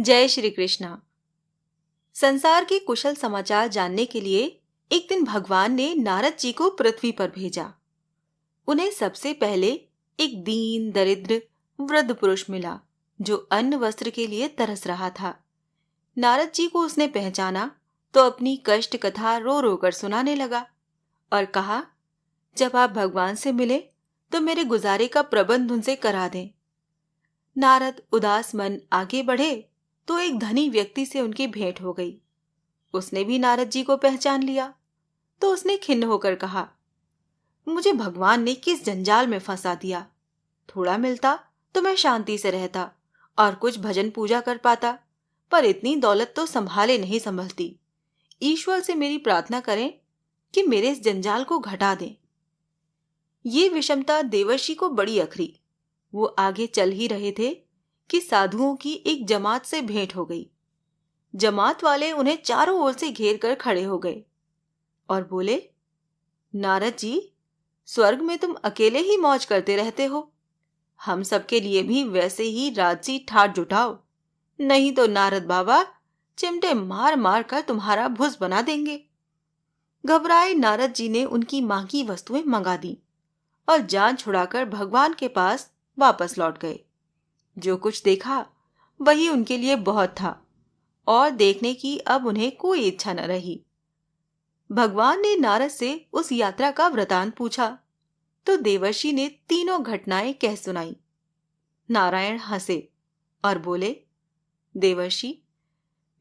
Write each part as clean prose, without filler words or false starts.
जय श्री कृष्णा। संसार के कुशल समाचार जानने के लिए एक दिन भगवान ने नारद जी को पृथ्वी पर भेजा। उन्हें सबसे पहले एक दीन दरिद्र वृद्ध पुरुष मिला जो अन्न वस्त्र के लिए तरस रहा था। नारद जी को उसने पहचाना तो अपनी कष्ट कथा रो रो कर सुनाने लगा और कहा, जब आप भगवान से मिले तो मेरे गुजारे का प्रबंध उनसे करा दें। नारद उदास मन आगे बढ़े तो एक धनी व्यक्ति से उनकी भेंट हो गई। उसने भी नारद जी को पहचान लिया तो उसने खिन्न होकर कहा, मुझे भगवान ने किस जंजाल में फंसा दिया। थोड़ा मिलता तो मैं शांति से रहता और कुछ भजन पूजा कर पाता, पर इतनी दौलत तो संभाले नहीं संभलती। ईश्वर से मेरी प्रार्थना करें कि मेरे इस जंजाल को घटा दें। ये विषमता देवर्षि को बड़ी अखरी। वो आगे चल ही रहे थे कि साधुओं की एक जमात से भेंट हो गई। जमात वाले उन्हें चारों ओर से घेर कर खड़े हो गए और बोले, नारद जी, स्वर्ग में तुम अकेले ही मौज करते रहते हो। हम सबके लिए भी वैसे ही राजसी ठाट जुटाओ, नहीं तो नारद बाबा चिमटे मार मार कर तुम्हारा भुस बना देंगे। घबराए नारद जी ने उनकी मांगी वस्तुएं मंगा दी और जान छुड़ाकर भगवान के पास वापस लौट गए। जो कुछ देखा वही उनके लिए बहुत था और देखने की अब उन्हें कोई इच्छा न रही। भगवान ने नारद से उस यात्रा का वृतांत पूछा तो देवर्षि ने तीनों घटनाएं कह सुनाई। नारायण हंसे और बोले, देवर्षि,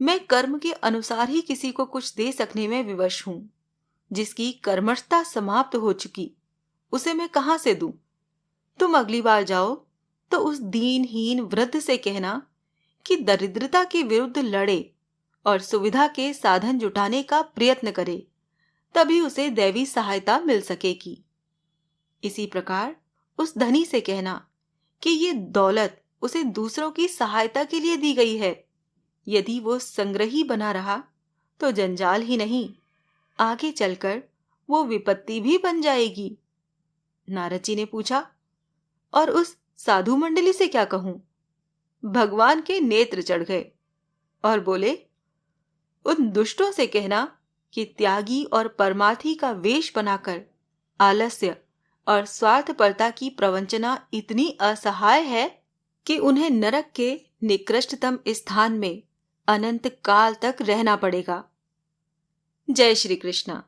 मैं कर्म के अनुसार ही किसी को कुछ दे सकने में विवश हूं। जिसकी कर्मठता समाप्त हो चुकी उसे मैं कहां से दूं। तुम अगली बार जाओ तो उस दीनहीन वृद्ध से कहना कि दरिद्रता के विरुद्ध लड़े और सुविधा के साधन जुटाने का प्रयत्न करे, तभी उसे दैवी सहायता मिल सकेगी। इसी प्रकार उस धनी से कहना कि ये दौलत उसे दूसरों की सहायता के लिए दी गई है। यदि वो संग्रही बना रहा तो जंजाल ही नहीं, आगे चलकर वो विपत्ति भी बन जाएगी। नारद जी ने पूछा, और उस साधु मंडली से क्या कहूं? भगवान के नेत्र चढ़ गए और बोले, उन दुष्टों से कहना कि त्यागी और परमार्थी का वेश बनाकर आलस्य और स्वार्थपरता की प्रवंचना इतनी असहाय है कि उन्हें नरक के निकृष्टतम स्थान में अनंत काल तक रहना पड़ेगा। जय श्री कृष्णा।